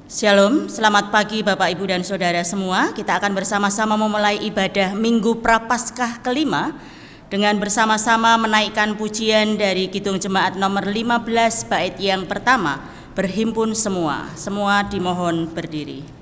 Shalom, selamat pagi Bapak, Ibu, dan Saudara semua. Kita akan bersama-sama memulai ibadah Minggu Prapaskah kelima dengan bersama-sama menaikkan pujian dari Kidung Jemaat nomor 15 bait yang pertama, Berhimpun Semua. Semua dimohon berdiri.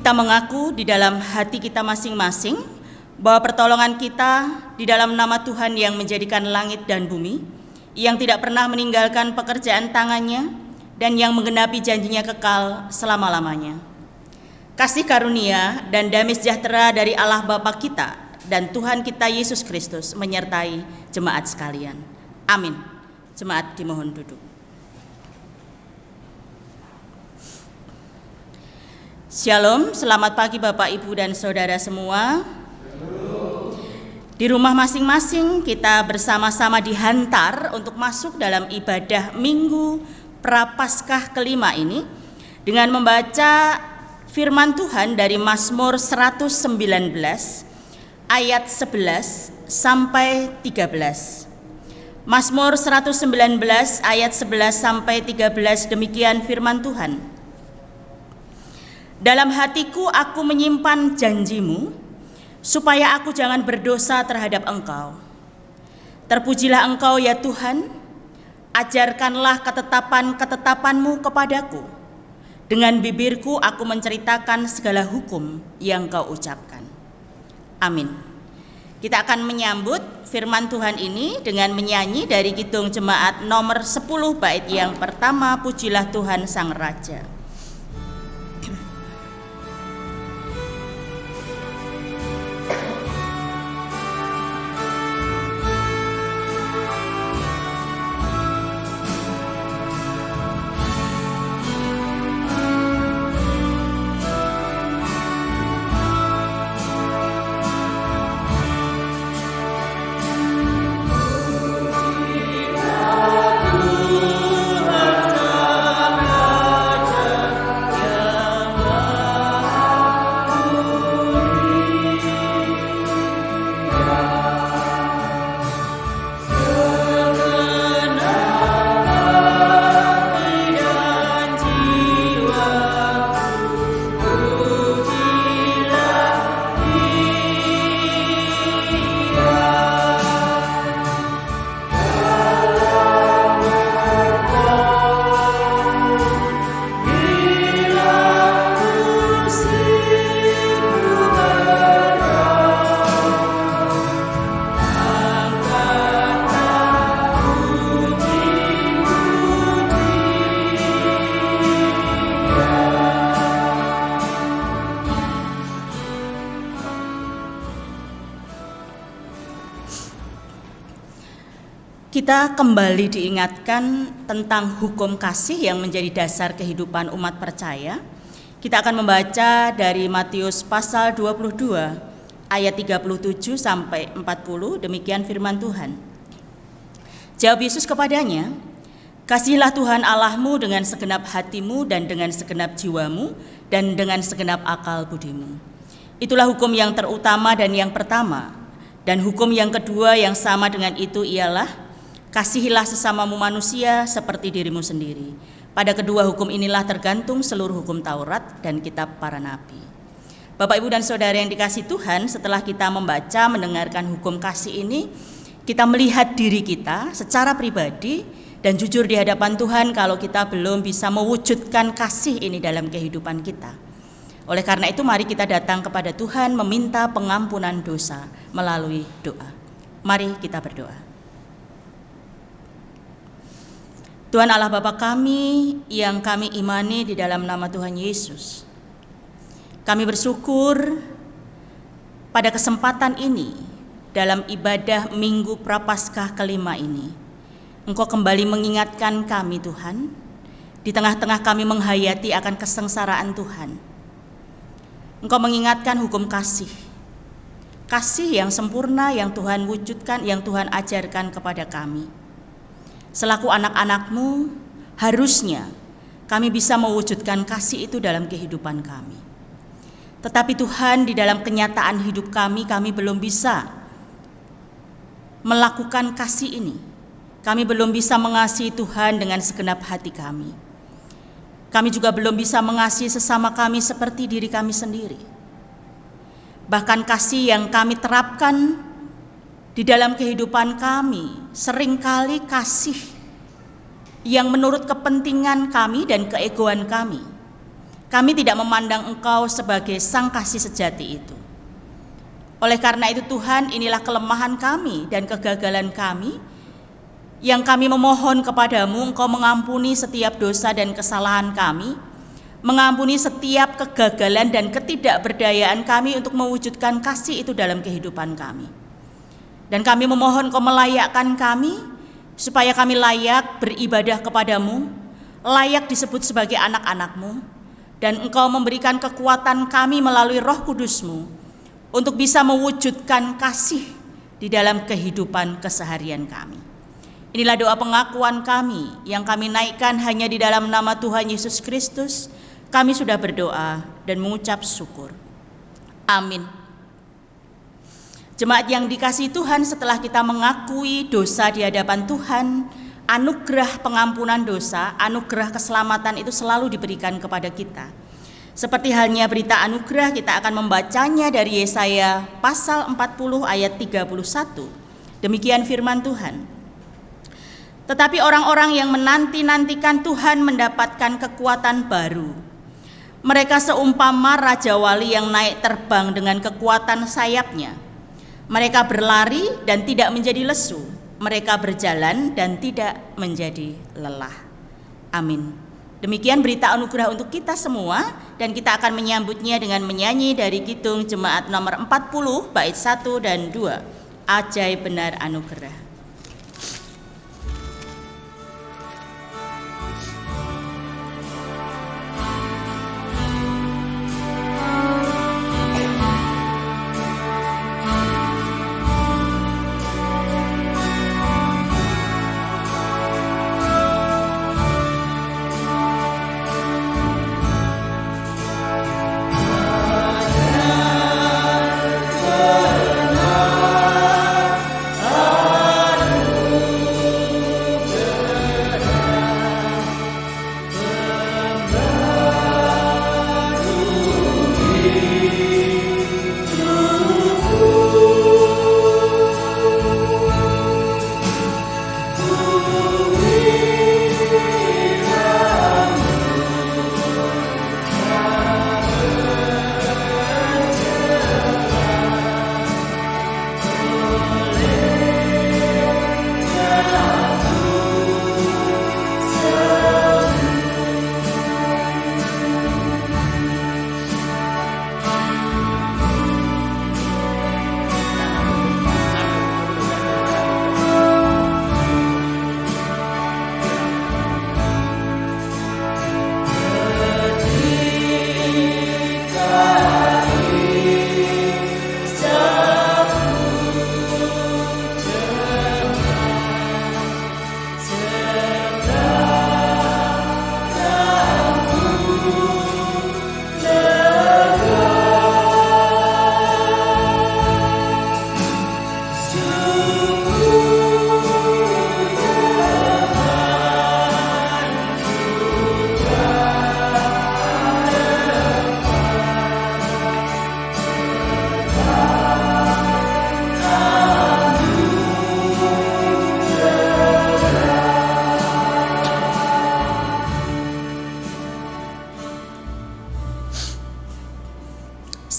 Kita mengaku di dalam hati kita masing-masing bahwa pertolongan kita di dalam nama Tuhan yang menjadikan langit dan bumi, yang tidak pernah meninggalkan pekerjaan tangannya, dan yang menggenapi janjinya kekal selama-lamanya. Kasih karunia dan damai sejahtera dari Allah Bapa kita dan Tuhan kita Yesus Kristus menyertai jemaat sekalian. Amin. Jemaat dimohon duduk. Shalom, selamat pagi Bapak, Ibu, dan Saudara semua. Di rumah masing-masing kita bersama-sama dihantar untuk masuk dalam ibadah Minggu Prapaskah kelima ini dengan membaca firman Tuhan dari Mazmur 119 ayat 11 sampai 13. Mazmur 119 ayat 11 sampai 13, demikian firman Tuhan. Dalam hatiku aku menyimpan janjimu, supaya aku jangan berdosa terhadap Engkau. Terpujilah Engkau ya Tuhan, ajarkanlah ketetapan-ketetapanmu kepadaku. Dengan bibirku aku menceritakan segala hukum yang Kau ucapkan. Amin. Kita akan menyambut firman Tuhan ini dengan menyanyi dari Kidung Jemaat nomor 10 bait yang pertama, Pujilah Tuhan Sang Raja. Tuhan Kita kembali diingatkan tentang hukum kasih yang menjadi dasar kehidupan umat percaya. Kita akan membaca dari Matius pasal 22 ayat 37 sampai 40, demikian firman Tuhan. Jawab Yesus kepadanya, "Kasihilah Tuhan Allahmu dengan segenap hatimu dan dengan segenap jiwamu dan dengan segenap akal budimu. Itulah hukum yang terutama dan yang pertama. Dan hukum yang kedua yang sama dengan itu ialah, kasihilah sesamamu manusia seperti dirimu sendiri. Pada kedua hukum inilah tergantung seluruh hukum Taurat dan kitab para nabi." Bapak, Ibu, dan Saudara yang dikasihi Tuhan, setelah kita membaca, mendengarkan hukum kasih ini, kita melihat diri kita secara pribadi dan jujur di hadapan Tuhan kalau kita belum bisa mewujudkan kasih ini dalam kehidupan kita. Oleh karena itu, mari kita datang kepada Tuhan meminta pengampunan dosa melalui doa. Mari kita berdoa. Tuhan Allah Bapa kami yang kami imani di dalam nama Tuhan Yesus, kami bersyukur pada kesempatan ini dalam ibadah Minggu Prapaskah kelima ini, Engkau kembali mengingatkan kami Tuhan, di tengah-tengah kami menghayati akan kesengsaraan Tuhan. Engkau mengingatkan hukum kasih, kasih yang sempurna yang Tuhan wujudkan, yang Tuhan ajarkan kepada kami. Selaku anak-anak-Mu, harusnya kami bisa mewujudkan kasih itu dalam kehidupan kami. Tetapi Tuhan, di dalam kenyataan hidup kami belum bisa melakukan kasih ini. Kami belum bisa mengasihi Tuhan dengan segenap hati kami. Kami juga belum bisa mengasihi sesama kami seperti diri kami sendiri. Bahkan kasih yang kami terapkan di dalam kehidupan kami seringkali kasih yang menurut kepentingan kami dan keegoan kami. Kami tidak memandang Engkau sebagai sang kasih sejati itu. Oleh karena itu Tuhan, inilah kelemahan kami dan kegagalan kami yang kami memohon kepadamu, Engkau mengampuni setiap dosa dan kesalahan kami, mengampuni setiap kegagalan dan ketidakberdayaan kami untuk mewujudkan kasih itu dalam kehidupan kami. Dan kami memohon Kau melayakkan kami, supaya kami layak beribadah kepadamu, layak disebut sebagai anak-anak-Mu, dan Engkau memberikan kekuatan kami melalui Roh Kudus-Mu, untuk bisa mewujudkan kasih di dalam kehidupan keseharian kami. Inilah doa pengakuan kami, yang kami naikkan hanya di dalam nama Tuhan Yesus Kristus. Kami sudah berdoa dan mengucap syukur. Amin. Jemaat yang dikasihi Tuhan, setelah kita mengakui dosa di hadapan Tuhan, anugerah pengampunan dosa, anugerah keselamatan itu selalu diberikan kepada kita. Seperti halnya berita anugerah, kita akan membacanya dari Yesaya pasal 40 ayat 31. Demikian firman Tuhan. Tetapi orang-orang yang menanti-nantikan Tuhan mendapatkan kekuatan baru. Mereka seumpama Raja Wali yang naik terbang dengan kekuatan sayapnya. Mereka berlari dan tidak menjadi lesu. Mereka berjalan dan tidak menjadi lelah. Amin. Demikian berita anugerah untuk kita semua, dan kita akan menyambutnya dengan menyanyi dari Kidung Jemaat nomor 40 bait 1 dan 2. Ajaib benar anugerah.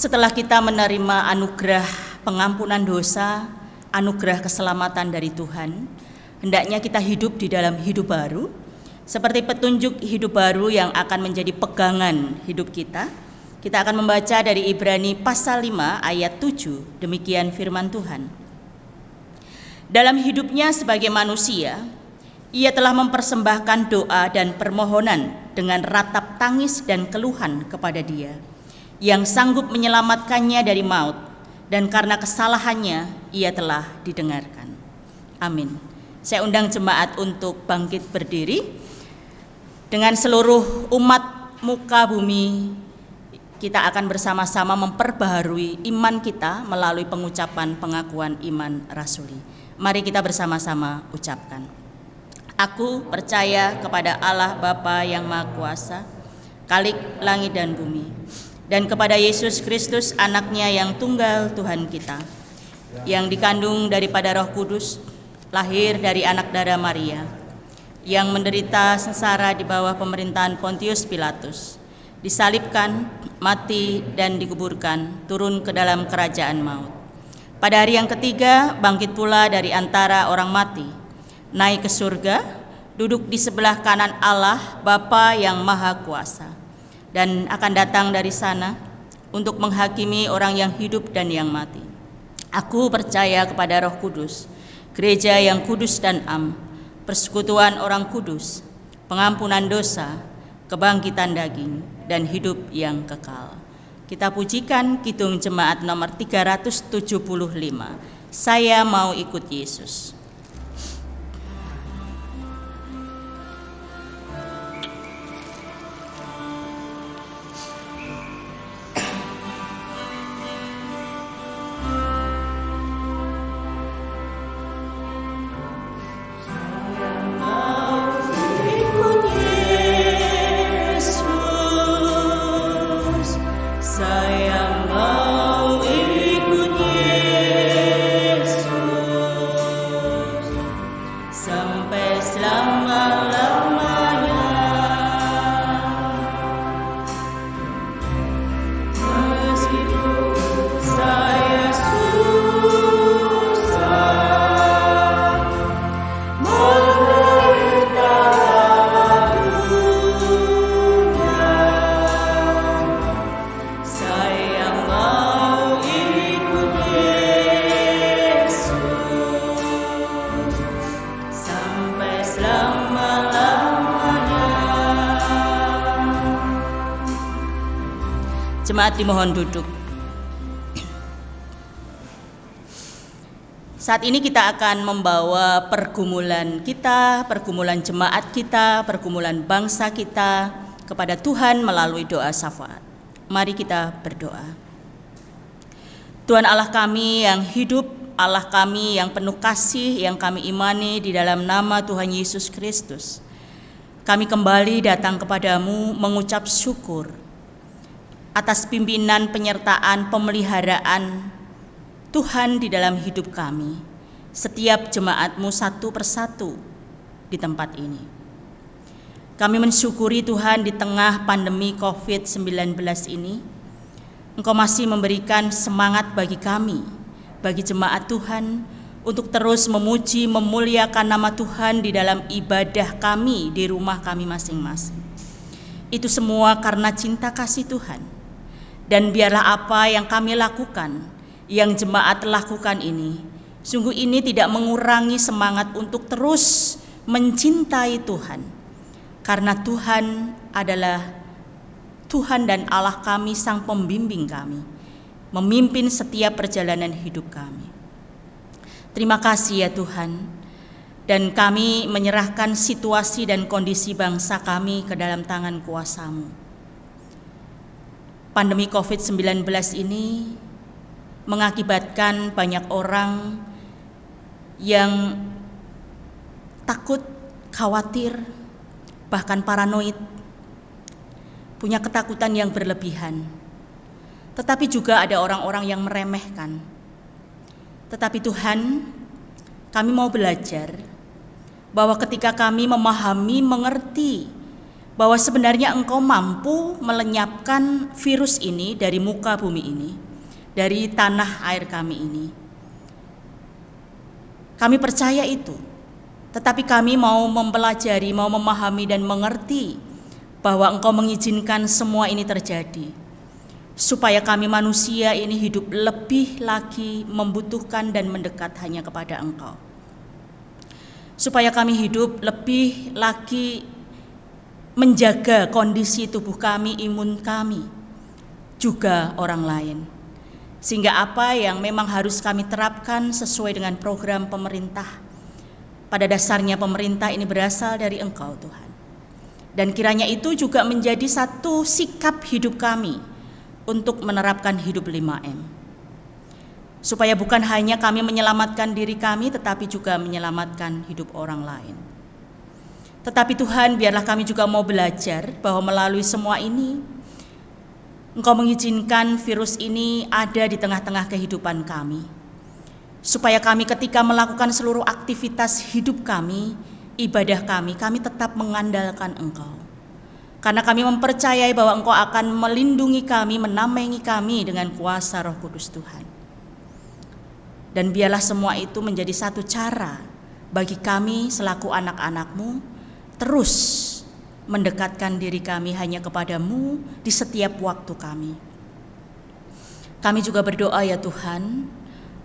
setelah kita menerima anugerah pengampunan dosa, anugerah keselamatan dari Tuhan, hendaknya kita hidup di dalam hidup baru, seperti petunjuk hidup baru yang akan menjadi pegangan hidup kita. Kita akan membaca dari Ibrani pasal 5 ayat 7, demikian firman Tuhan. Dalam hidupnya sebagai manusia, ia telah mempersembahkan doa dan permohonan dengan ratap tangis dan keluhan kepada Dia, yang sanggup menyelamatkannya dari maut, dan karena kesalahannya ia telah didengarkan. Amin. Saya undang jemaat untuk bangkit berdiri. Dengan seluruh umat muka bumi, kita akan bersama-sama memperbaharui iman kita melalui pengucapan pengakuan iman rasuli. Mari kita bersama-sama ucapkan. Aku percaya kepada Allah Bapa yang Maha Kuasa, Khalik langit dan bumi, dan kepada Yesus Kristus anaknya yang tunggal Tuhan kita, yang dikandung daripada Roh Kudus, lahir dari anak darah Maria, yang menderita sengsara di bawah pemerintahan Pontius Pilatus, disalibkan, mati dan dikuburkan, turun ke dalam kerajaan maut. Pada hari yang ketiga bangkit pula dari antara orang mati, naik ke surga, duduk di sebelah kanan Allah Bapa yang Maha Kuasa, dan akan datang dari sana untuk menghakimi orang yang hidup dan yang mati. Aku percaya kepada Roh Kudus, gereja yang kudus dan am, persekutuan orang kudus, pengampunan dosa, kebangkitan daging, dan hidup yang kekal. Kita pujikan kidung jemaat nomor 375. Saya mau ikut Yesus. Jemaat dimohon duduk. Saat ini kita akan membawa pergumulan kita, pergumulan jemaat kita, pergumulan bangsa kita kepada Tuhan melalui doa syafaat. Mari kita berdoa. Tuhan Allah kami yang hidup, Allah kami yang penuh kasih, yang kami imani di dalam nama Tuhan Yesus Kristus, kami kembali datang kepadamu mengucap syukur atas pimpinan, penyertaan, pemeliharaan Tuhan di dalam hidup kami, setiap jemaat-Mu satu persatu di tempat ini. Kami mensyukuri Tuhan di tengah pandemi COVID-19 ini, Engkau masih memberikan semangat bagi kami, bagi jemaat Tuhan, untuk terus memuji, memuliakan nama Tuhan di dalam ibadah kami, di rumah kami masing-masing. Itu semua karena cinta kasih Tuhan. Dan biarlah apa yang kami lakukan, yang jemaat lakukan ini, sungguh ini tidak mengurangi semangat untuk terus mencintai Tuhan. Karena Tuhan adalah Tuhan dan Allah kami, Sang Pembimbing kami, memimpin setiap perjalanan hidup kami. Terima kasih ya Tuhan, dan kami menyerahkan situasi dan kondisi bangsa kami ke dalam tangan kuasa-Mu. Pandemi COVID-19 ini mengakibatkan banyak orang yang takut, khawatir, bahkan paranoid, punya ketakutan yang berlebihan. Tetapi juga ada orang-orang yang meremehkan. Tetapi Tuhan, kami mau belajar bahwa ketika kami memahami, mengerti bahwa sebenarnya Engkau mampu melenyapkan virus ini dari muka bumi ini, dari tanah air kami ini. Kami percaya itu, tetapi kami mau mempelajari, mau memahami dan mengerti bahwa Engkau mengizinkan semua ini terjadi, supaya kami manusia ini hidup lebih lagi membutuhkan dan mendekat hanya kepada Engkau. Supaya kami hidup lebih lagi menjaga kondisi tubuh kami, imun kami, juga orang lain. Sehingga apa yang memang harus kami terapkan sesuai dengan program pemerintah, pada dasarnya pemerintah ini berasal dari Engkau Tuhan. Dan kiranya itu juga menjadi satu sikap hidup kami untuk menerapkan hidup 5M. Supaya bukan hanya kami menyelamatkan diri kami, tetapi juga menyelamatkan hidup orang lain. Tetapi Tuhan, biarlah kami juga mau belajar bahwa melalui semua ini, Engkau mengizinkan virus ini ada di tengah-tengah kehidupan kami. Supaya kami ketika melakukan seluruh aktivitas hidup kami, ibadah kami tetap mengandalkan Engkau. Karena kami mempercayai bahwa Engkau akan melindungi kami, menamainya kami dengan kuasa Roh Kudus Tuhan. Dan biarlah semua itu menjadi satu cara bagi kami selaku anak-anak-Mu terus mendekatkan diri kami hanya kepada-Mu di setiap waktu kami. Kami juga berdoa ya Tuhan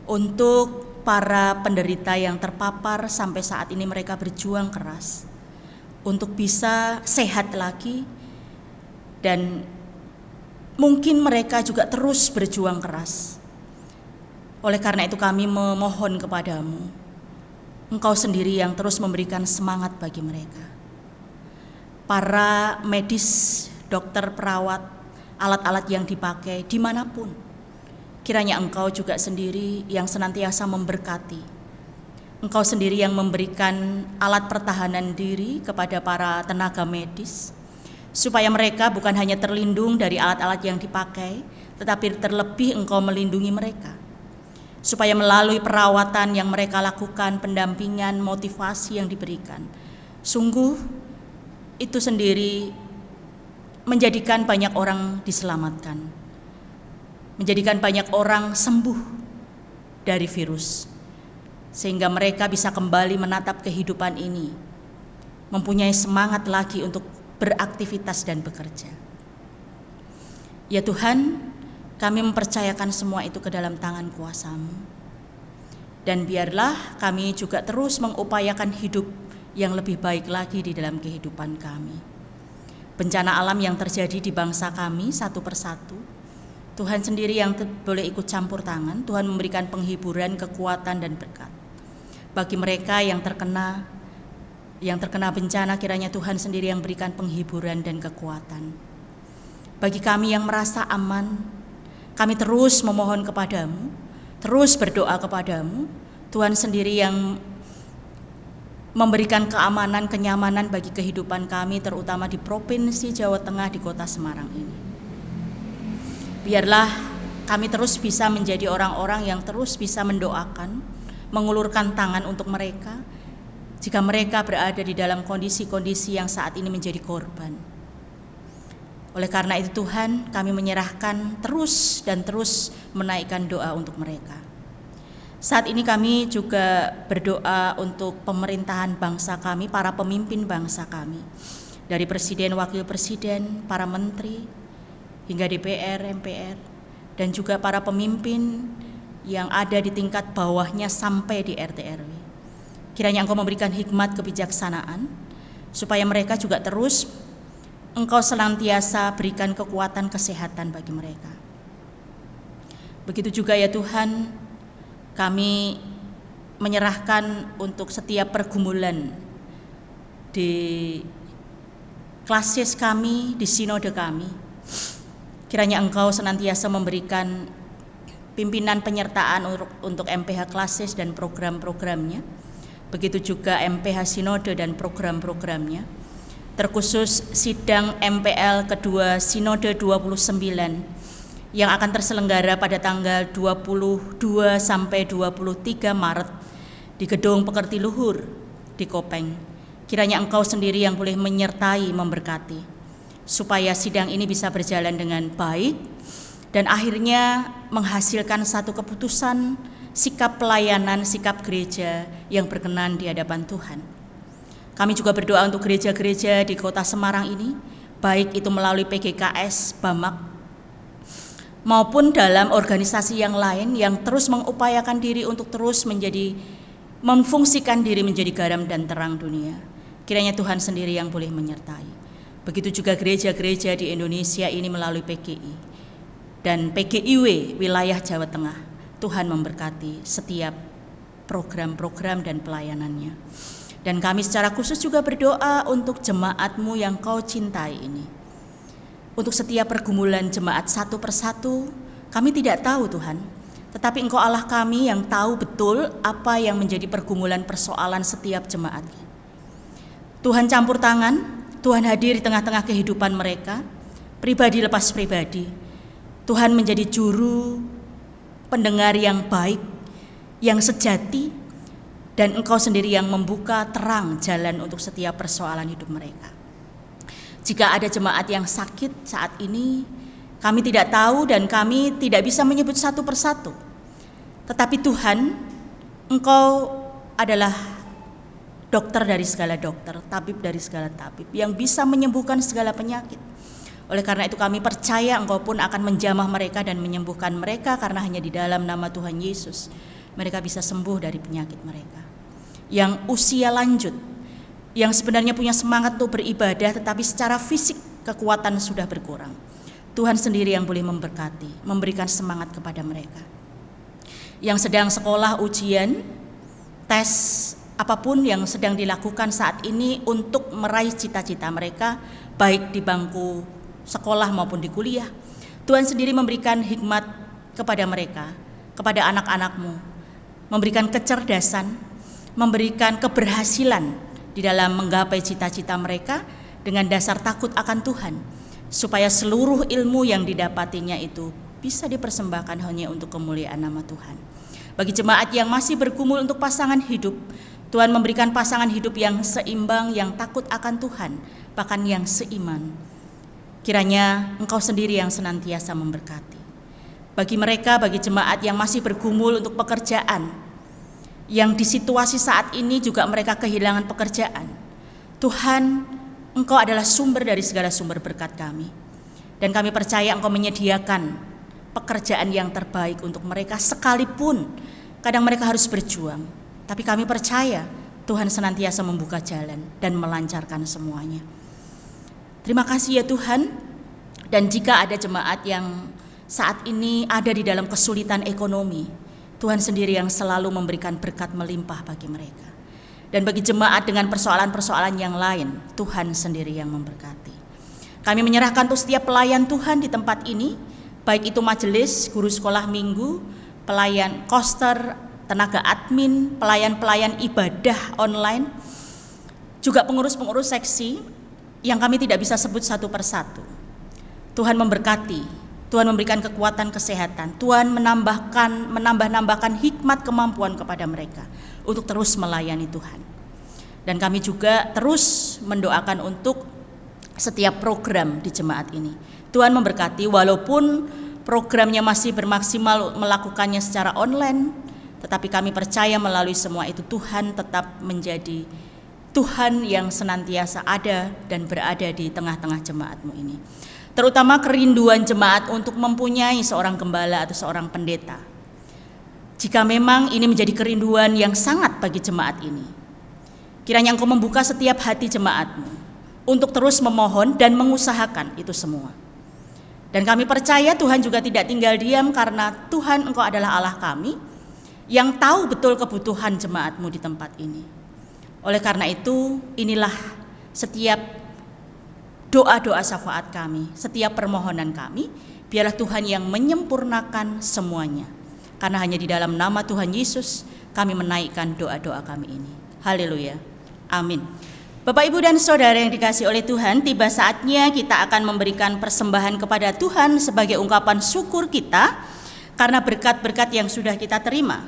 untuk para penderita yang terpapar sampai saat ini mereka berjuang keras untuk bisa sehat lagi, dan mungkin mereka juga terus berjuang keras. Oleh karena itu kami memohon kepada-Mu, Engkau sendiri yang terus memberikan semangat bagi mereka. Para medis, dokter, perawat, alat-alat yang dipakai dimanapun, kiranya Engkau juga sendiri yang senantiasa memberkati. Engkau sendiri yang memberikan alat pertahanan diri kepada para tenaga medis, supaya mereka bukan hanya terlindung dari alat-alat yang dipakai, tetapi terlebih Engkau melindungi mereka. Supaya melalui perawatan yang mereka lakukan, pendampingan, motivasi yang diberikan, sungguh itu sendiri menjadikan banyak orang diselamatkan, menjadikan banyak orang sembuh dari virus, sehingga mereka bisa kembali menatap kehidupan ini, mempunyai semangat lagi untuk beraktivitas dan bekerja. Ya Tuhan, kami mempercayakan semua itu ke dalam tangan kuasa-Mu. Dan biarlah kami juga terus mengupayakan hidup yang lebih baik lagi di dalam kehidupan kami. Bencana alam yang terjadi di bangsa kami satu persatu, Tuhan sendiri yang boleh ikut campur tangan. Tuhan memberikan penghiburan, kekuatan dan berkat. Bagi mereka yang terkena bencana, kiranya Tuhan sendiri yang berikan penghiburan dan kekuatan. Bagi kami yang merasa aman, kami terus memohon kepada-Mu, terus berdoa kepada-Mu. Tuhan sendiri yang memberikan keamanan, kenyamanan bagi kehidupan kami, terutama di Provinsi Jawa Tengah, di kota Semarang ini. Biarlah kami terus bisa menjadi orang-orang yang terus bisa mendoakan, mengulurkan tangan untuk mereka, jika mereka berada di dalam kondisi-kondisi yang saat ini menjadi korban. Oleh karena itu Tuhan, kami menyerahkan terus menaikkan doa untuk mereka. Saat ini kami juga berdoa untuk pemerintahan bangsa kami, para pemimpin bangsa kami, dari Presiden, Wakil Presiden, para menteri, hingga DPR, MPR, dan juga para pemimpin yang ada di tingkat bawahnya sampai di RT RW. Kiranya Engkau memberikan hikmat kebijaksanaan, supaya mereka juga terus Engkau senantiasa berikan kekuatan kesehatan bagi mereka. Begitu juga ya Tuhan, kami menyerahkan untuk setiap pergumulan di klasis kami, di sinode kami. Kiranya Engkau senantiasa memberikan pimpinan penyertaan untuk MPH klasis dan program-programnya. Begitu juga MPH sinode dan program-programnya. Terkhusus sidang MPL kedua Sinode 29 yang akan terselenggara pada tanggal 22 sampai 23 Maret di Gedung Pekerti Luhur di Kopeng. Kiranya Engkau sendiri yang boleh menyertai, memberkati, supaya sidang ini bisa berjalan dengan baik dan akhirnya menghasilkan satu keputusan, sikap pelayanan, sikap gereja yang berkenan di hadapan Tuhan. Kami juga berdoa untuk gereja-gereja di kota Semarang ini, baik itu melalui PGKS, BAMAK, maupun dalam organisasi yang lain yang terus mengupayakan diri untuk terus memfungsikan diri menjadi garam dan terang dunia. Kiranya Tuhan sendiri yang boleh menyertai. Begitu juga gereja-gereja di Indonesia ini melalui PGI dan PGIW wilayah Jawa Tengah. Tuhan memberkati setiap program-program dan pelayanannya. Dan kami secara khusus juga berdoa untuk jemaat-Mu yang Kau cintai ini. Untuk setiap pergumulan jemaat satu persatu, kami tidak tahu Tuhan. Tetapi Engkau Allah kami yang tahu betul apa yang menjadi pergumulan persoalan setiap jemaat. Tuhan campur tangan, Tuhan hadir di tengah-tengah kehidupan mereka, pribadi lepas pribadi. Tuhan menjadi juru pendengar yang baik, yang sejati, dan Engkau sendiri yang membuka terang jalan untuk setiap persoalan hidup mereka. Jika ada jemaat yang sakit saat ini, kami tidak tahu dan kami tidak bisa menyebut satu persatu. Tetapi Tuhan, Engkau adalah dokter dari segala dokter, tabib dari segala tabib, yang bisa menyembuhkan segala penyakit. Oleh karena itu kami percaya Engkau pun akan menjamah mereka dan menyembuhkan mereka, karena hanya di dalam nama Tuhan Yesus mereka bisa sembuh dari penyakit mereka. Yang usia lanjut, yang sebenarnya punya semangat untuk beribadah tetapi secara fisik kekuatan sudah berkurang, Tuhan sendiri yang boleh memberkati, memberikan semangat kepada mereka. Yang sedang sekolah, ujian, tes, apapun yang sedang dilakukan saat ini untuk meraih cita-cita mereka, baik di bangku sekolah maupun di kuliah, Tuhan sendiri memberikan hikmat kepada mereka, kepada anak-anak-Mu, memberikan kecerdasan, memberikan keberhasilan di dalam menggapai cita-cita mereka dengan dasar takut akan Tuhan, supaya seluruh ilmu yang didapatinya itu bisa dipersembahkan hanya untuk kemuliaan nama Tuhan. Bagi jemaat yang masih bergumul untuk pasangan hidup, Tuhan memberikan pasangan hidup yang seimbang, yang takut akan Tuhan, bahkan yang seiman. Kiranya Engkau sendiri yang senantiasa memberkati. Bagi mereka, bagi jemaat yang masih bergumul untuk pekerjaan, yang di situasi saat ini juga mereka kehilangan pekerjaan, Tuhan, Engkau adalah sumber dari segala sumber berkat kami. Dan kami percaya Engkau menyediakan pekerjaan yang terbaik untuk mereka, sekalipun kadang mereka harus berjuang. Tapi kami percaya Tuhan senantiasa membuka jalan dan melancarkan semuanya. Terima kasih ya Tuhan. Dan jika ada jemaat yang saat ini ada di dalam kesulitan ekonomi, Tuhan sendiri yang selalu memberikan berkat melimpah bagi mereka. Dan bagi jemaat dengan persoalan-persoalan yang lain, Tuhan sendiri yang memberkati. Kami menyerahkan untuk setiap pelayan Tuhan di tempat ini, baik itu majelis, guru sekolah minggu, pelayan koster, tenaga admin, pelayan-pelayan ibadah online, juga pengurus-pengurus seksi yang kami tidak bisa sebut satu persatu. Tuhan memberkati, Tuhan memberikan kekuatan kesehatan, Tuhan menambahkan hikmat kemampuan kepada mereka untuk terus melayani Tuhan. Dan kami juga terus mendoakan untuk setiap program di jemaat ini. Tuhan memberkati, walaupun programnya masih bermaksimal melakukannya secara online, tetapi kami percaya melalui semua itu Tuhan tetap menjadi Tuhan yang senantiasa ada dan berada di tengah-tengah jemaat-Mu ini. Terutama kerinduan jemaat untuk mempunyai seorang gembala atau seorang pendeta. Jika memang ini menjadi kerinduan yang sangat bagi jemaat ini, kiranya Engkau membuka setiap hati jemaat-Mu untuk terus memohon dan mengusahakan itu semua. Dan kami percaya Tuhan juga tidak tinggal diam, karena Tuhan Engkau adalah Allah kami yang tahu betul kebutuhan jemaat-Mu di tempat ini. Oleh karena itu, inilah setiap doa-doa syafaat kami, setiap permohonan kami, biarlah Tuhan yang menyempurnakan semuanya. Karena hanya di dalam nama Tuhan Yesus kami menaikkan doa-doa kami ini. Haleluya. Amin. Bapak, Ibu, dan Saudara yang dikasihi oleh Tuhan, tiba saatnya kita akan memberikan persembahan kepada Tuhan sebagai ungkapan syukur kita karena berkat-berkat yang sudah kita terima.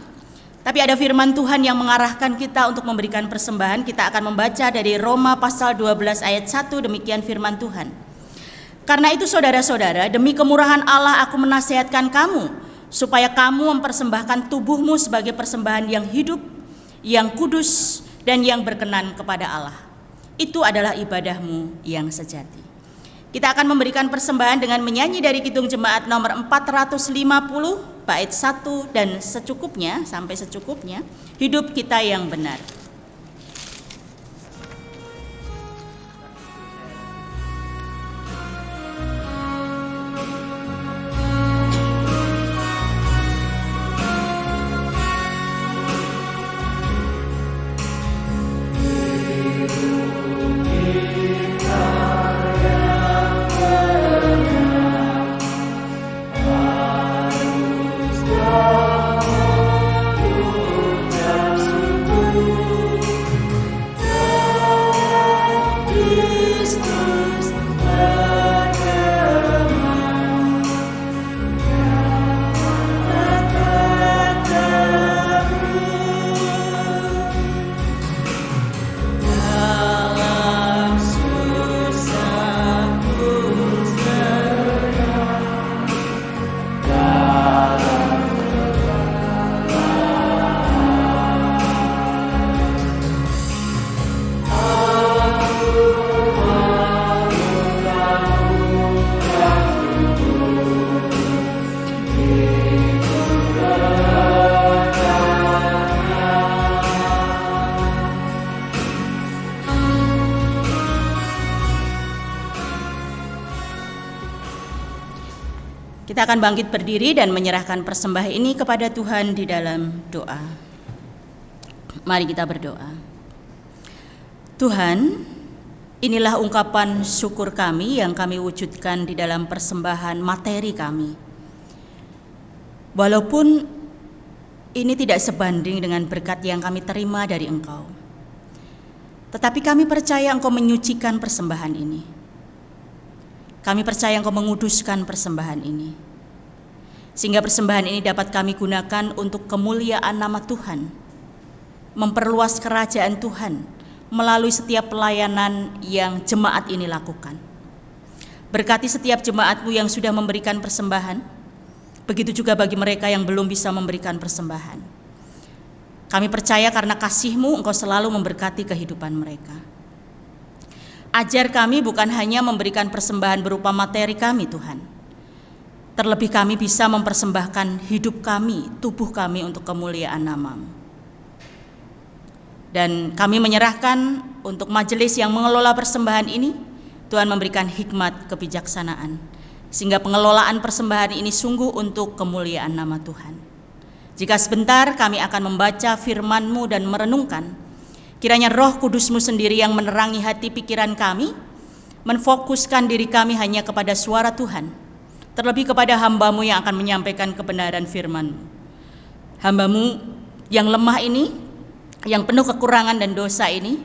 Tapi ada firman Tuhan yang mengarahkan kita untuk memberikan persembahan. Kita akan membaca dari Roma pasal 12 ayat 1, demikian firman Tuhan. Karena itu saudara-saudara, demi kemurahan Allah aku menasihatkan kamu, supaya kamu mempersembahkan tubuhmu sebagai persembahan yang hidup, yang kudus, dan yang berkenan kepada Allah. Itu adalah ibadahmu yang sejati. Kita akan memberikan persembahan dengan menyanyi dari Kidung Jemaat nomor 450, bait 1 dan secukupnya, sampai secukupnya, hidup kita yang benar. Kita akan bangkit berdiri dan menyerahkan persembahan ini kepada Tuhan di dalam doa. Mari kita berdoa. Tuhan, inilah ungkapan syukur kami yang kami wujudkan di dalam persembahan materi kami. Walaupun ini tidak sebanding dengan berkat yang kami terima dari Engkau, tetapi kami percaya Engkau menyucikan persembahan ini. Kami percaya Engkau menguduskan persembahan ini, sehingga persembahan ini dapat kami gunakan untuk kemuliaan nama Tuhan, memperluas kerajaan Tuhan melalui setiap pelayanan yang jemaat ini lakukan. Berkati setiap jemaat-Mu yang sudah memberikan persembahan, begitu juga bagi mereka yang belum bisa memberikan persembahan. Kami percaya karena kasih-Mu Engkau selalu memberkati kehidupan mereka. Ajar kami bukan hanya memberikan persembahan berupa materi kami, Tuhan. Terlebih kami bisa mempersembahkan hidup kami, tubuh kami untuk kemuliaan nama-Mu. Dan kami menyerahkan untuk majelis yang mengelola persembahan ini, Tuhan memberikan hikmat kebijaksanaan, sehingga pengelolaan persembahan ini sungguh untuk kemuliaan nama Tuhan. Jika sebentar kami akan membaca firman-Mu dan merenungkan, kiranya Roh Kudus-Mu sendiri yang menerangi hati pikiran kami, menfokuskan diri kami hanya kepada suara Tuhan, terlebih kepada hamba-Mu yang akan menyampaikan kebenaran firman-Mu. Hamba-Mu yang lemah ini, yang penuh kekurangan dan dosa ini,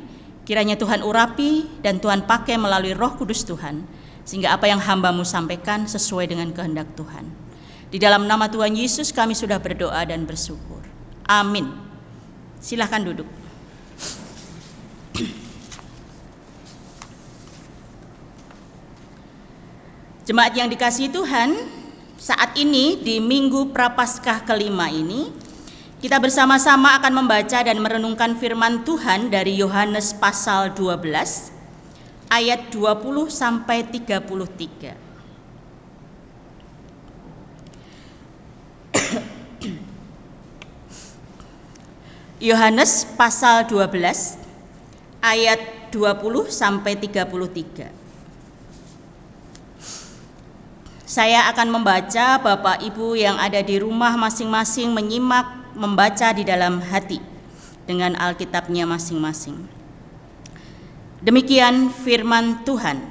kiranya Tuhan urapi dan Tuhan pakai melalui Roh Kudus Tuhan, sehingga apa yang hamba-Mu sampaikan sesuai dengan kehendak Tuhan. Di dalam nama Tuhan Yesus kami sudah berdoa dan bersyukur. Amin. Silakan duduk. Jemaat yang dikasihi Tuhan, saat ini di Minggu Prapaskah kelima ini, kita bersama-sama akan membaca dan merenungkan firman Tuhan dari Yohanes pasal 12, ayat 20 sampai 33. Yohanes pasal 12, ayat 20 sampai 33. Saya akan membaca, Bapak Ibu yang ada di rumah masing-masing menyimak, membaca di dalam hati dengan Alkitabnya masing-masing. Demikian firman Tuhan.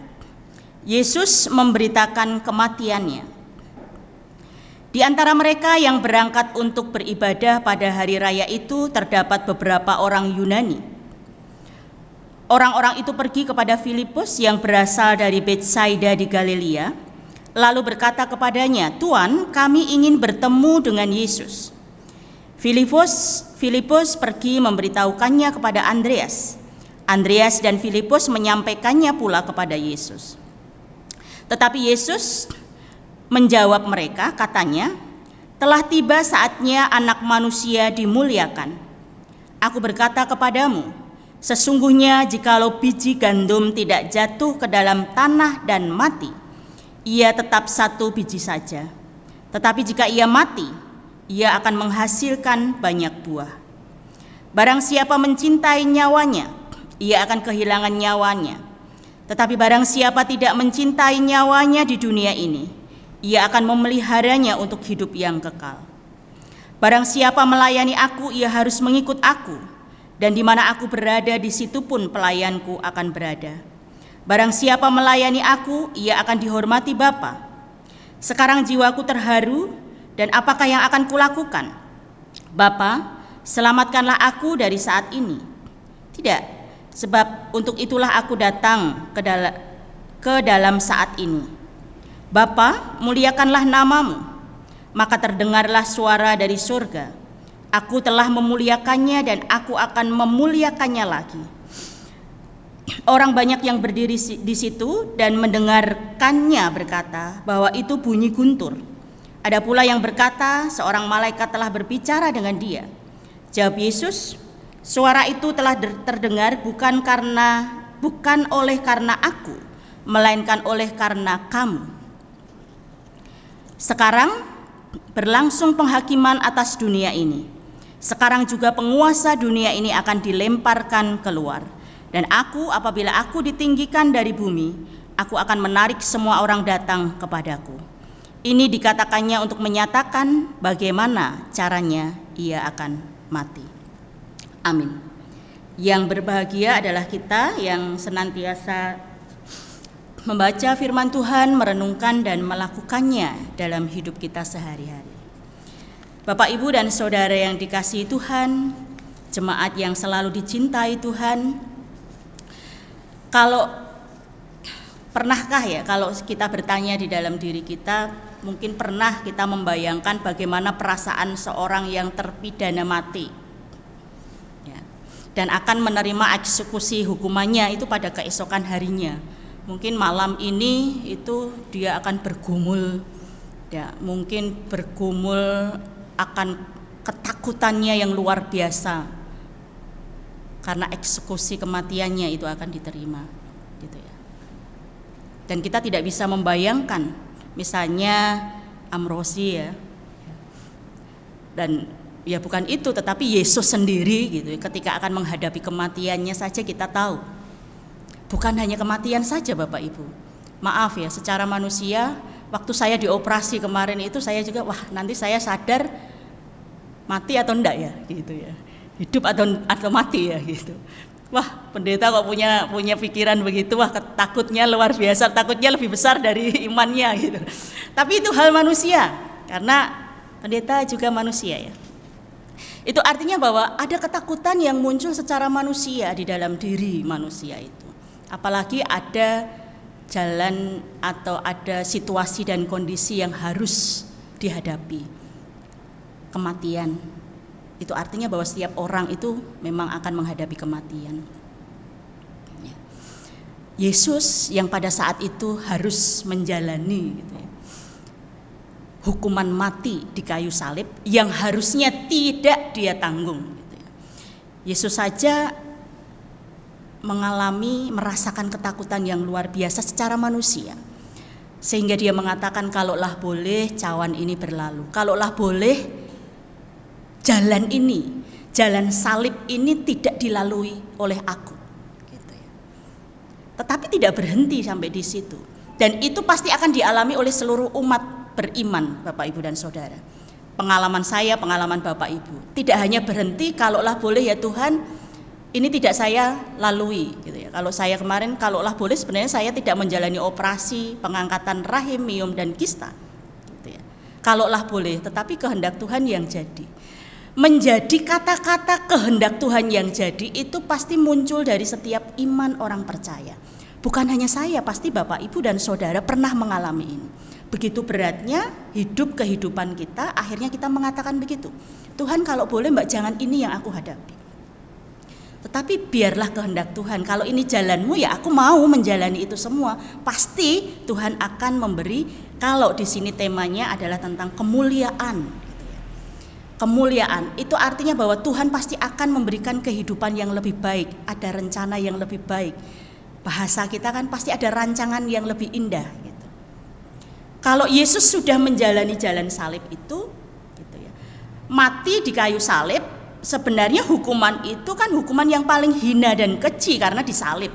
Yesus memberitakan kematiannya. Di antara mereka yang berangkat untuk beribadah pada hari raya itu terdapat beberapa orang Yunani. Orang-orang itu pergi kepada Filipus yang berasal dari Betsaida di Galilea, lalu berkata kepadanya, "Tuan, kami ingin bertemu dengan Yesus." Filipus pergi memberitahukannya kepada Andreas. Andreas dan Filipus menyampaikannya pula kepada Yesus. Tetapi Yesus menjawab mereka, katanya, "Telah tiba saatnya Anak Manusia dimuliakan. Aku berkata kepadamu, sesungguhnya jikalau biji gandum tidak jatuh ke dalam tanah dan mati, ia tetap satu biji saja. Tetapi jika ia mati, ia akan menghasilkan banyak buah. Barang siapa mencintai nyawanya, ia akan kehilangan nyawanya. Tetapi barang siapa tidak mencintai nyawanya di dunia ini, ia akan memeliharanya untuk hidup yang kekal. Barang siapa melayani aku, ia harus mengikut aku, dan di mana aku berada, di situ pun pelayanku akan berada. Barang siapa melayani aku, ia akan dihormati Bapa. Sekarang jiwaku terharu, dan apakah yang akan kulakukan? Bapa, selamatkanlah aku dari saat ini." Tidak, sebab untuk itulah aku datang ke dalam saat ini. "Bapa, muliakanlah namamu." Maka terdengarlah suara dari surga, "Aku telah memuliakannya dan aku akan memuliakannya lagi." Orang banyak yang berdiri di situ dan mendengarkannya berkata bahwa itu bunyi guntur. Ada pula yang berkata, seorang malaikat telah berbicara dengan dia. Jawab Yesus, "Suara itu telah terdengar bukan oleh karena aku, melainkan oleh karena kamu." Sekarang berlangsung penghakiman atas dunia ini. Sekarang juga penguasa dunia ini akan dilemparkan keluar. Dan aku, apabila aku ditinggikan dari bumi, aku akan menarik semua orang datang kepadaku. Ini dikatakannya untuk menyatakan bagaimana caranya ia akan mati. Amin. Yang berbahagia adalah kita yang senantiasa membaca firman Tuhan, merenungkan dan melakukannya dalam hidup kita sehari-hari. Bapak, Ibu, dan saudara yang dikasihi Tuhan, jemaat yang selalu dicintai Tuhan, pernahkah ya kalau kita bertanya di dalam diri kita, mungkin pernah kita membayangkan bagaimana perasaan seorang yang terpidana mati ya, dan akan menerima eksekusi hukumannya itu pada keesokan harinya. Mungkin malam ini itu dia akan bergumul ya, mungkin bergumul akan ketakutannya yang luar biasa karena eksekusi kematiannya itu akan diterima gitu ya. Dan kita tidak bisa membayangkan misalnya Amrosi ya, dan ya bukan itu, tetapi Yesus sendiri gitu ya, ketika akan menghadapi kematiannya saja kita tahu. Bukan hanya kematian saja Bapak Ibu, maaf ya, secara manusia waktu saya dioperasi kemarin itu saya juga nanti saya sadar mati atau enggak ya gitu ya, hidup atau mati ya gitu. Pendeta kok punya pikiran begitu, takutnya luar biasa, takutnya lebih besar dari imannya gitu. Tapi itu hal manusia, karena pendeta juga manusia ya. Itu artinya bahwa ada ketakutan yang muncul secara manusia di dalam diri manusia itu. Apalagi ada jalan atau ada situasi dan kondisi yang harus dihadapi, kematian. Itu artinya bahwa setiap orang itu memang akan menghadapi kematian. Yesus yang pada saat itu harus menjalani gitu ya, hukuman mati di kayu salib yang harusnya tidak dia tanggung gitu ya. Yesus saja merasakan ketakutan yang luar biasa secara manusia, sehingga dia mengatakan, "Kalaulah boleh cawan ini berlalu, kalaulah boleh jalan salib ini tidak dilalui oleh aku," gitu ya. Tetapi tidak berhenti sampai di situ, dan itu pasti akan dialami oleh seluruh umat beriman, Bapak Ibu dan Saudara. Pengalaman saya, pengalaman Bapak Ibu, tidak hanya berhenti kalaulah boleh ya Tuhan, ini tidak saya lalui gitu ya. Kalau saya kemarin, kalaulah boleh, sebenarnya saya tidak menjalani operasi pengangkatan rahim, miom dan kista gitu ya. Kalaulah boleh, tetapi kehendak Tuhan yang jadi. Menjadi kata-kata kehendak Tuhan yang jadi itu pasti muncul dari setiap iman orang percaya. Bukan hanya saya, pasti Bapak, Ibu, dan Saudara pernah mengalami ini. Begitu beratnya kehidupan kita, akhirnya kita mengatakan begitu. Tuhan, kalau boleh Mbak, jangan ini yang aku hadapi. Tetapi biarlah kehendak Tuhan. Kalau ini jalanmu, ya aku mau menjalani itu semua. Pasti Tuhan akan memberi. Kalau di sini temanya adalah tentang kemuliaan. Kemuliaan itu artinya bahwa Tuhan pasti akan memberikan kehidupan yang lebih baik. Ada rencana yang lebih baik. Bahasa kita kan pasti ada rancangan yang lebih indah gitu. Kalau Yesus sudah menjalani jalan salib itu gitu ya, mati di kayu salib, sebenarnya hukuman itu kan hukuman yang paling hina dan keji karena disalib.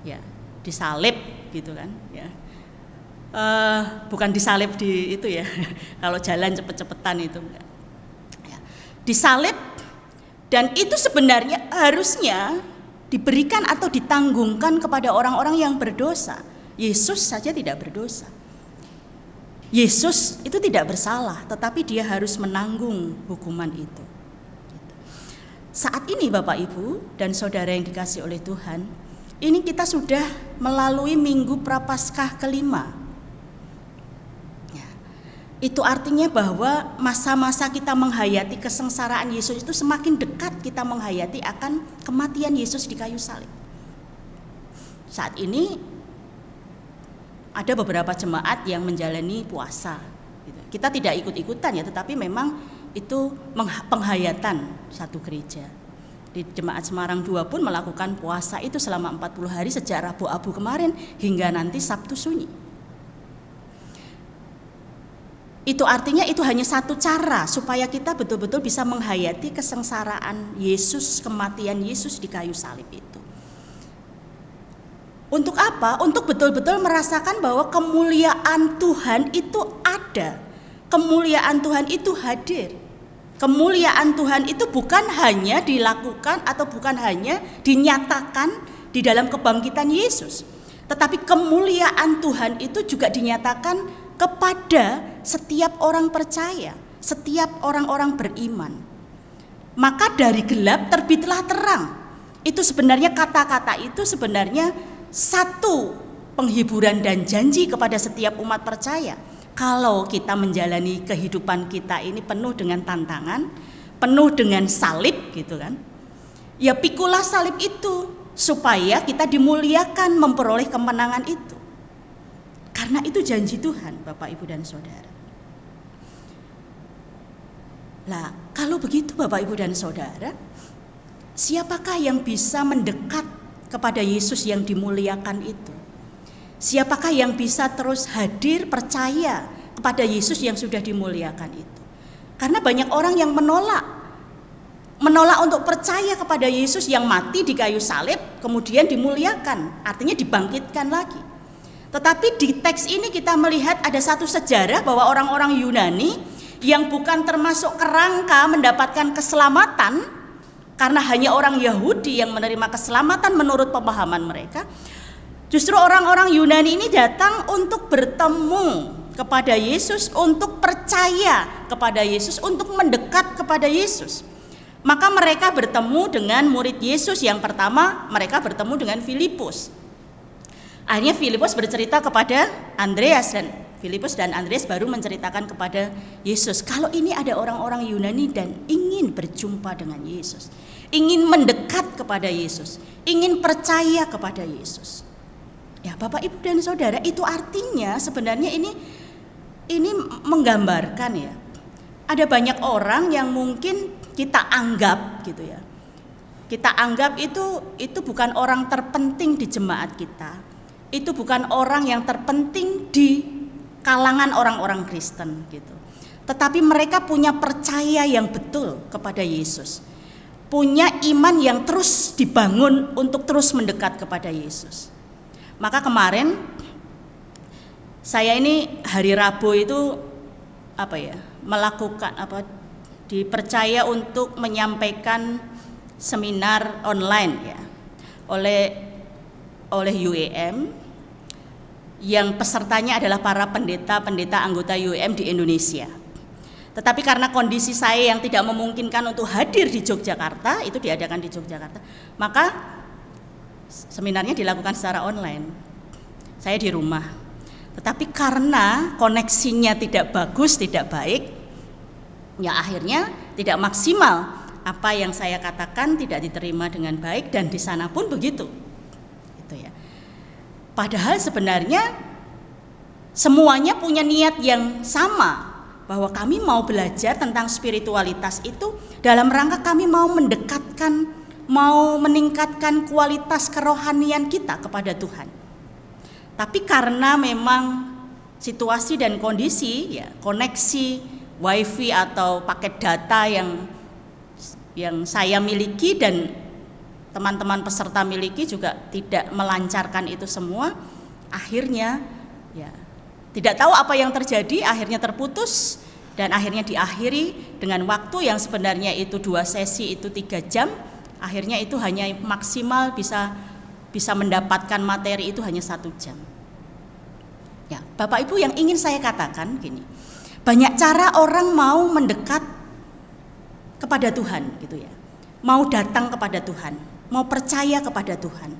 Ya, disalib gitu kan ya. Bukan disalib di itu ya. Kalau jalan cepet-cepetan itu enggak. Ya, disalib, dan itu sebenarnya harusnya diberikan atau ditanggungkan kepada orang-orang yang berdosa. Yesus saja tidak berdosa. Yesus itu tidak bersalah, tetapi dia harus menanggung hukuman itu. Saat ini Bapak, Ibu, dan Saudara yang dikasihi oleh Tuhan, ini kita sudah melalui Minggu Prapaskah kelima. Ya, itu artinya bahwa masa-masa kita menghayati kesengsaraan Yesus itu semakin dekat kita menghayati akan kematian Yesus di kayu salib. Saat ini ada beberapa jemaat yang menjalani puasa. Kita tidak ikut-ikutan ya, tetapi memang itu penghayatan satu gereja. Di Jemaat Semarang 2 pun melakukan puasa itu selama 40 hari sejak Rabu Abu kemarin hingga nanti Sabtu Sunyi. Itu artinya itu hanya satu cara supaya kita betul-betul bisa menghayati kesengsaraan Yesus, kematian Yesus di kayu salib itu. Untuk apa? Untuk betul-betul merasakan bahwa kemuliaan Tuhan itu ada. Kemuliaan Tuhan itu hadir. Kemuliaan Tuhan itu bukan hanya dilakukan atau bukan hanya dinyatakan di dalam kebangkitan Yesus. Tetapi kemuliaan Tuhan itu juga dinyatakan kepada setiap orang percaya, setiap orang-orang beriman. Maka dari gelap terbitlah terang. Itu sebenarnya kata-kata itu sebenarnya satu penghiburan dan janji kepada setiap umat percaya. Kalau kita menjalani kehidupan kita ini penuh dengan tantangan, penuh dengan salib gitu kan. Ya pikulah salib itu supaya kita dimuliakan memperoleh kemenangan itu. Karena itu janji Tuhan, Bapak, Ibu, dan Saudara. Lah, kalau begitu Bapak, Ibu, dan Saudara, siapakah yang bisa mendekat kepada Yesus yang dimuliakan itu? Siapakah yang bisa terus hadir percaya kepada Yesus yang sudah dimuliakan itu? Karena banyak orang yang menolak untuk percaya kepada Yesus yang mati di kayu salib kemudian dimuliakan, artinya dibangkitkan lagi. Tetapi di teks ini kita melihat ada satu sejarah bahwa orang-orang Yunani yang bukan termasuk kerangka mendapatkan keselamatan, karena hanya orang Yahudi yang menerima keselamatan menurut pemahaman mereka. Justru orang-orang Yunani ini datang untuk bertemu kepada Yesus, untuk percaya kepada Yesus, untuk mendekat kepada Yesus. Maka mereka bertemu dengan murid Yesus. Yang pertama mereka bertemu dengan Filipus. Akhirnya Filipus bercerita kepada Andreas, dan Filipus dan Andreas baru menceritakan kepada Yesus. Kalau ini ada orang-orang Yunani dan ingin berjumpa dengan Yesus, ingin mendekat kepada Yesus, ingin percaya kepada Yesus. Ya Bapak, Ibu, dan Saudara, itu artinya sebenarnya ini menggambarkan ya. Ada banyak orang yang mungkin kita anggap gitu ya. Kita anggap itu bukan orang terpenting di jemaat kita. Itu bukan orang yang terpenting di kalangan orang-orang Kristen gitu. Tetapi mereka punya percaya yang betul kepada Yesus. Punya iman yang terus dibangun untuk terus mendekat kepada Yesus. Maka kemarin saya ini hari Rabu itu dipercaya untuk menyampaikan seminar online ya oleh UEM, yang pesertanya adalah para pendeta-pendeta anggota UEM di Indonesia. Tetapi karena kondisi saya yang tidak memungkinkan untuk hadir di Yogyakarta, itu diadakan di Yogyakarta, maka seminarnya dilakukan secara online. Saya di rumah. Tetapi karena koneksinya tidak bagus, tidak baik, ya akhirnya tidak maksimal. Apa yang saya katakan tidak diterima dengan baik, dan di sana pun begitu. Gitu ya. Padahal sebenarnya semuanya punya niat yang sama, bahwa kami mau belajar tentang spiritualitas itu dalam rangka kami mau mendekatkan, mau meningkatkan kualitas kerohanian kita kepada Tuhan. Tapi karena memang situasi dan kondisi, ya koneksi wifi atau paket data yang saya miliki dan teman-teman peserta miliki juga tidak melancarkan itu semua, akhirnya ya tidak tahu apa yang terjadi, akhirnya terputus dan akhirnya diakhiri dengan waktu yang sebenarnya itu 2 sesi itu 3 jam, akhirnya itu hanya maksimal bisa mendapatkan materi itu hanya 1 jam. Ya, Bapak Ibu, yang ingin saya katakan gini, banyak cara orang mau mendekat kepada Tuhan gitu ya, mau datang kepada Tuhan, mau percaya kepada Tuhan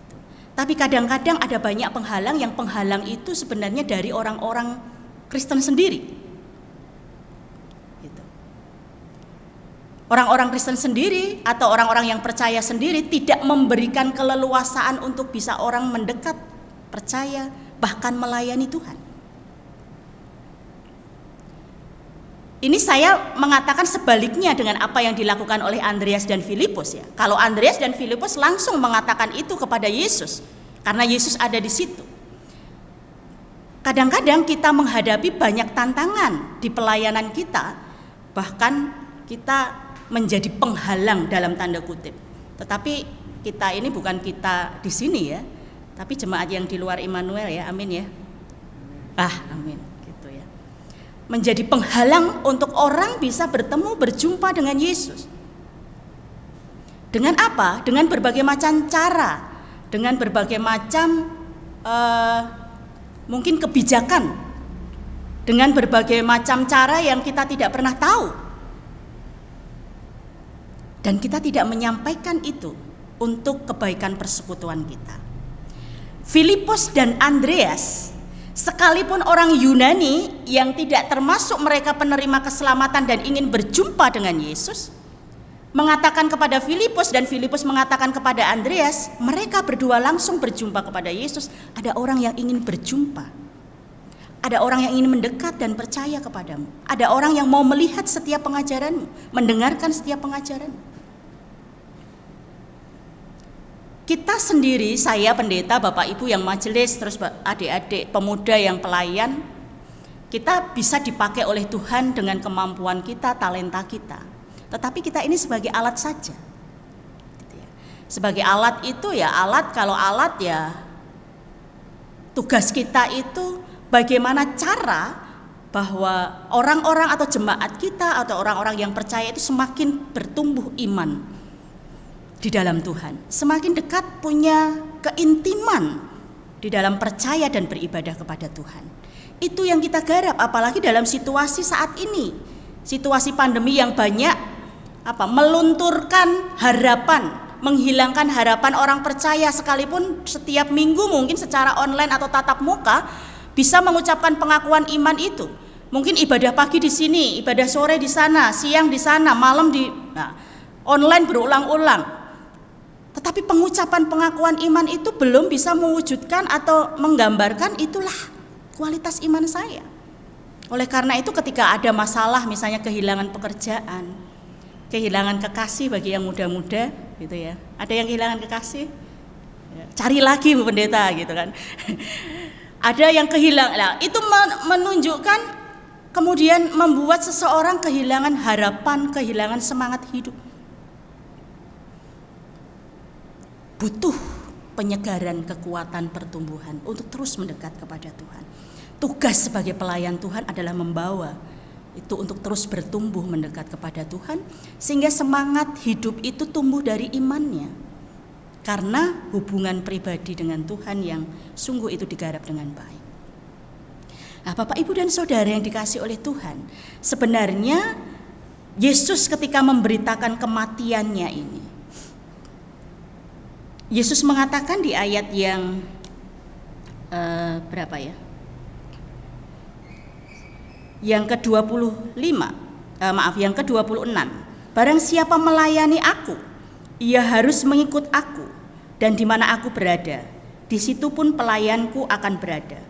gitu. Tapi kadang-kadang ada banyak penghalang, yang penghalang itu sebenarnya dari orang-orang Kristen sendiri gitu. Orang-orang Kristen sendiri atau orang-orang yang percaya sendiri tidak memberikan keleluasaan untuk bisa orang mendekat, percaya, bahkan melayani Tuhan. Ini saya mengatakan sebaliknya dengan apa yang dilakukan oleh Andreas dan Filipus ya. Kalau Andreas dan Filipus langsung mengatakan itu kepada Yesus, karena Yesus ada di situ. Kadang-kadang kita menghadapi banyak tantangan di pelayanan kita, bahkan kita menjadi penghalang dalam tanda kutip. Tetapi kita ini bukan kita di sini ya, tapi jemaat yang di luar Immanuel ya, amin ya. Amin, gitu ya. Menjadi penghalang untuk orang bisa bertemu, berjumpa dengan Yesus. Dengan apa? Dengan berbagai macam cara, dengan berbagai macam mungkin kebijakan, dengan berbagai macam cara yang kita tidak pernah tahu. Dan kita tidak menyampaikan itu untuk kebaikan persekutuan kita. Filipus dan Andreas, sekalipun orang Yunani yang tidak termasuk mereka penerima keselamatan dan ingin berjumpa dengan Yesus, mengatakan kepada Filipus dan Filipus mengatakan kepada Andreas, mereka berdua langsung berjumpa kepada Yesus. Ada orang yang ingin berjumpa, ada orang yang ingin mendekat dan percaya kepadamu, ada orang yang mau melihat setiap pengajaranmu, mendengarkan setiap pengajaranmu. Kita sendiri, saya pendeta, Bapak Ibu yang majelis, terus adik-adik pemuda yang pelayan, kita bisa dipakai oleh Tuhan dengan kemampuan kita, talenta kita. Tetapi kita ini sebagai alat saja. Sebagai alat itu ya alat, kalau alat ya tugas kita itu bagaimana cara bahwa orang-orang atau jemaat kita atau orang-orang yang percaya itu semakin bertumbuh iman di dalam Tuhan, semakin dekat, punya keintiman di dalam percaya dan beribadah kepada Tuhan. Itu yang kita garap, apalagi dalam situasi saat ini, situasi pandemi yang banyak melunturkan harapan, menghilangkan harapan orang percaya, sekalipun setiap minggu mungkin secara online atau tatap muka bisa mengucapkan pengakuan iman itu. Mungkin ibadah pagi di sini, ibadah sore di sana, siang di sana, malam online berulang-ulang. Tetapi pengucapan pengakuan iman itu belum bisa mewujudkan atau menggambarkan itulah kualitas iman saya. Oleh karena itu ketika ada masalah, misalnya kehilangan pekerjaan, kehilangan kekasih bagi yang muda-muda gitu ya. Ada yang kehilangan kekasih? Ya, cari lagi Bu Pendeta gitu kan. Ada yang kehilangan, itu menunjukkan kemudian membuat seseorang kehilangan harapan, kehilangan semangat hidup. Butuh penyegaran, kekuatan, pertumbuhan untuk terus mendekat kepada Tuhan. Tugas sebagai pelayan Tuhan adalah membawa itu untuk terus bertumbuh mendekat kepada Tuhan, sehingga semangat hidup itu tumbuh dari imannya, karena hubungan pribadi dengan Tuhan yang sungguh itu digarap dengan baik. Nah, Bapak, Ibu dan Saudara yang dikasihi oleh Tuhan, sebenarnya Yesus ketika memberitakan kematiannya ini, Yesus mengatakan di ayat yang berapa ya? Yang ke-25, yang ke-26. Barang siapa melayani aku, ia harus mengikut aku, dan di mana aku berada, di situ pun pelayanku akan berada.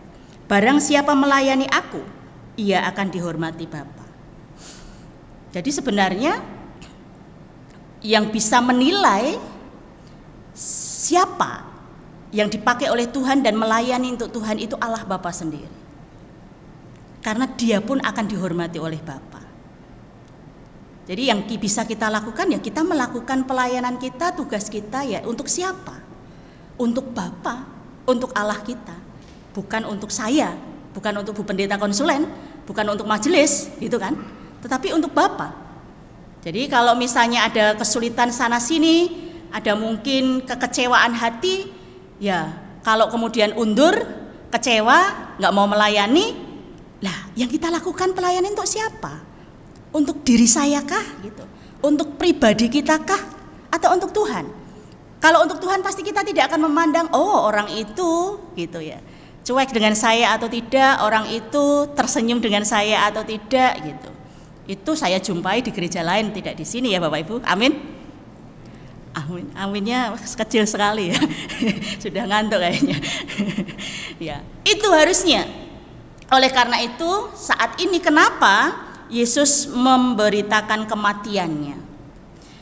Barang siapa melayani aku, ia akan dihormati Bapa. Jadi sebenarnya yang bisa menilai siapa yang dipakai oleh Tuhan dan melayani untuk Tuhan itu Allah Bapa sendiri. Karena dia pun akan dihormati oleh Bapa. Jadi yang bisa kita lakukan ya kita melakukan pelayanan kita, tugas kita ya untuk siapa? Untuk Bapa, untuk Allah kita. Bukan untuk saya, bukan untuk Bu Pendeta Konsulen, bukan untuk majelis, gitu kan? Tetapi untuk Bapa. Jadi kalau misalnya ada kesulitan sana sini, ada mungkin kekecewaan hati, ya kalau kemudian undur, kecewa, nggak mau melayani, lah yang kita lakukan pelayanan untuk siapa? Untuk diri saya kah? Gitu. Untuk pribadi kita kah? Atau untuk Tuhan? Kalau untuk Tuhan pasti kita tidak akan memandang, oh orang itu gitu ya, cuek dengan saya atau tidak, orang itu tersenyum dengan saya atau tidak gitu. Itu saya jumpai di gereja lain, tidak di sini ya Bapak Ibu. Amin. Amin. Aminnya kecil sekali ya. Sudah ngantuk kayaknya. Ya, itu harusnya. Oleh karena itu, saat ini kenapa Yesus memberitakan kematiannya?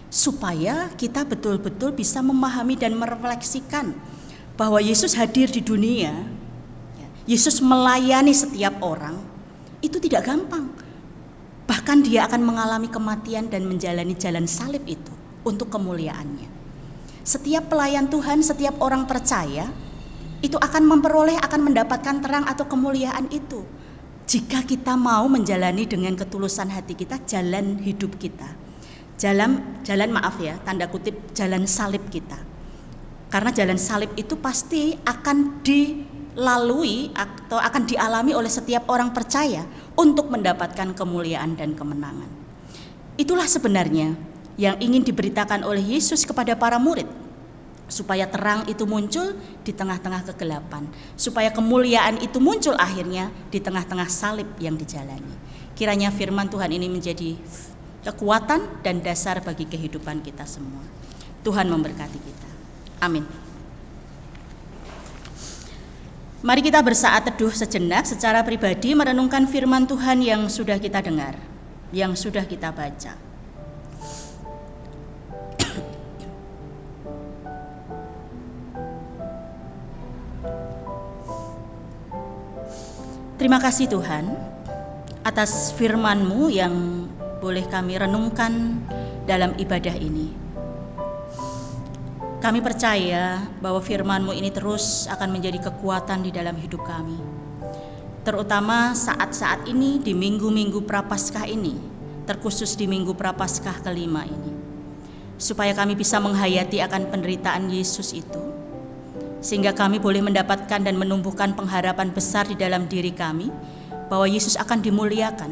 Supaya kita betul-betul bisa memahami dan merefleksikan bahwa Yesus hadir di dunia, Yesus melayani setiap orang, itu tidak gampang. Bahkan dia akan mengalami kematian dan menjalani jalan salib itu untuk kemuliaannya. Setiap pelayan Tuhan, setiap orang percaya, itu akan mendapatkan terang atau kemuliaan itu. Jika kita mau menjalani dengan ketulusan hati kita, jalan hidup kita. Jalan tanda kutip, jalan salib kita. Karena jalan salib itu pasti akan dilalui atau akan dialami oleh setiap orang percaya untuk mendapatkan kemuliaan dan kemenangan. Itulah sebenarnya yang ingin diberitakan oleh Yesus kepada para murid, supaya terang itu muncul di tengah-tengah kegelapan, supaya kemuliaan itu muncul akhirnya di tengah-tengah salib yang dijalani. Kiranya firman Tuhan ini menjadi kekuatan dan dasar bagi kehidupan kita semua. Tuhan memberkati kita. Amin. Mari kita bersaat teduh sejenak secara pribadi merenungkan firman Tuhan yang sudah kita dengar, yang sudah kita baca. Terima kasih Tuhan atas firman-Mu yang boleh kami renungkan dalam ibadah ini. Kami percaya bahwa firman-Mu ini terus akan menjadi kekuatan di dalam hidup kami. Terutama saat-saat ini di minggu-minggu Prapaskah ini, terkhusus di minggu Prapaskah kelima ini. Supaya kami bisa menghayati akan penderitaan Yesus itu. Sehingga kami boleh mendapatkan dan menumbuhkan pengharapan besar di dalam diri kami bahwa Yesus akan dimuliakan,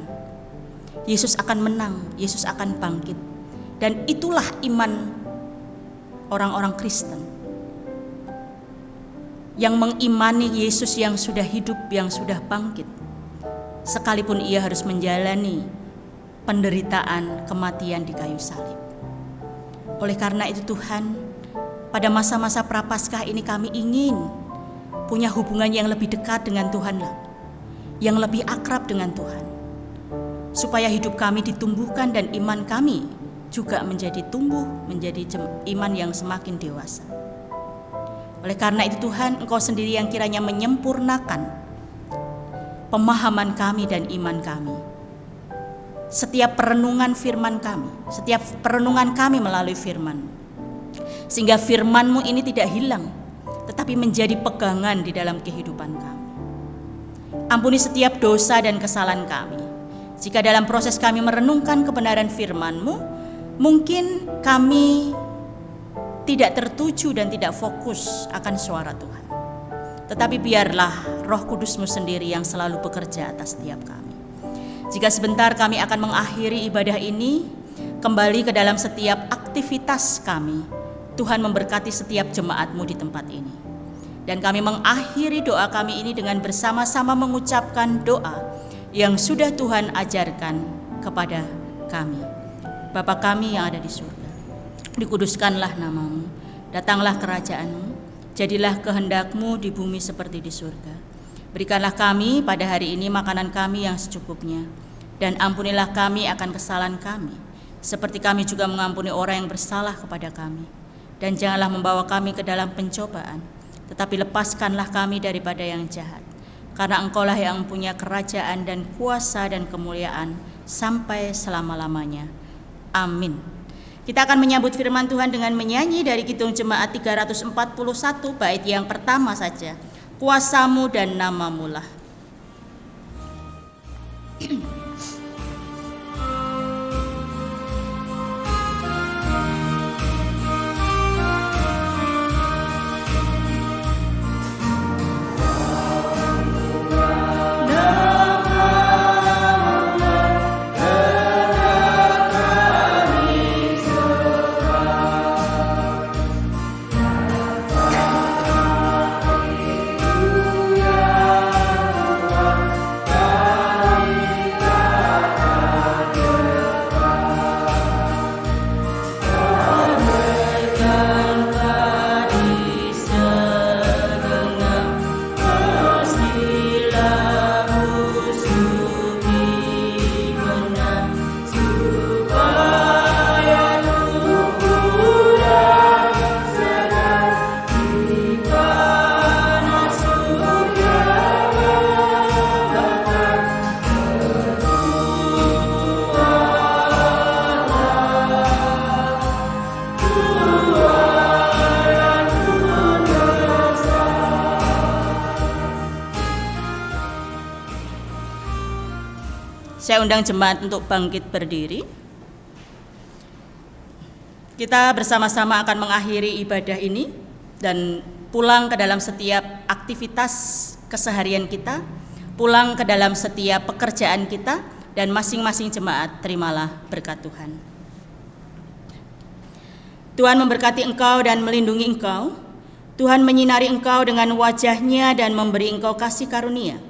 Yesus akan menang, Yesus akan bangkit. Dan itulah iman orang-orang Kristen yang mengimani Yesus yang sudah hidup, yang sudah bangkit, sekalipun ia harus menjalani penderitaan kematian di kayu salib. Oleh karena itu Tuhan, pada masa-masa Prapaskah ini kami ingin punya hubungan yang lebih dekat dengan Tuhan, yang lebih akrab dengan Tuhan, supaya hidup kami ditumbuhkan dan iman kami juga menjadi tumbuh, menjadi iman yang semakin dewasa. Oleh karena itu Tuhan, Engkau sendiri yang kiranya menyempurnakan pemahaman kami dan iman kami. Setiap perenungan firman kami, setiap perenungan kami melalui firman, sehingga firman-Mu ini tidak hilang, tetapi menjadi pegangan di dalam kehidupan kami. Ampuni setiap dosa dan kesalahan kami. Jika dalam proses kami merenungkan kebenaran firman-Mu, mungkin kami tidak tertuju dan tidak fokus akan suara Tuhan. Tetapi biarlah Roh Kudus-Mu sendiri yang selalu bekerja atas setiap kami. Jika sebentar kami akan mengakhiri ibadah ini, kembali ke dalam setiap aktivitas kami, Tuhan memberkati setiap jemaat-Mu di tempat ini. Dan kami mengakhiri doa kami ini dengan bersama-sama mengucapkan doa yang sudah Tuhan ajarkan kepada kami. Bapa kami yang ada di surga, dikuduskanlah nama-Mu, datanglah kerajaan-Mu, jadilah kehendak-Mu di bumi seperti di surga. Berikanlah kami pada hari ini makanan kami yang secukupnya, dan ampunilah kami akan kesalahan kami, seperti kami juga mengampuni orang yang bersalah kepada kami. Dan janganlah membawa kami ke dalam pencobaan, tetapi lepaskanlah kami daripada yang jahat. Karena Engkaulah yang mempunyai kerajaan dan kuasa dan kemuliaan sampai selama-lamanya. Amin. Kita akan menyambut firman Tuhan dengan menyanyi dari Kidung Jemaat 341 bait yang pertama saja. Kuasa-Mu dan nama-Mu lah. Saya undang jemaat untuk bangkit berdiri. Kita bersama-sama akan mengakhiri ibadah ini dan pulang ke dalam setiap aktivitas keseharian kita, pulang ke dalam setiap pekerjaan kita, dan masing-masing jemaat terimalah berkat Tuhan. Tuhan memberkati engkau dan melindungi engkau. Tuhan menyinari engkau dengan wajah-Nya dan memberi engkau kasih karunia.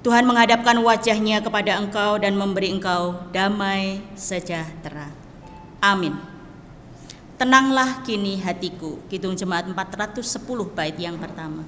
Tuhan menghadapkan wajah-Nya kepada engkau dan memberi engkau damai sejahtera. Amin. Tenanglah kini hatiku. Kidung Jemaat 410 bait yang pertama.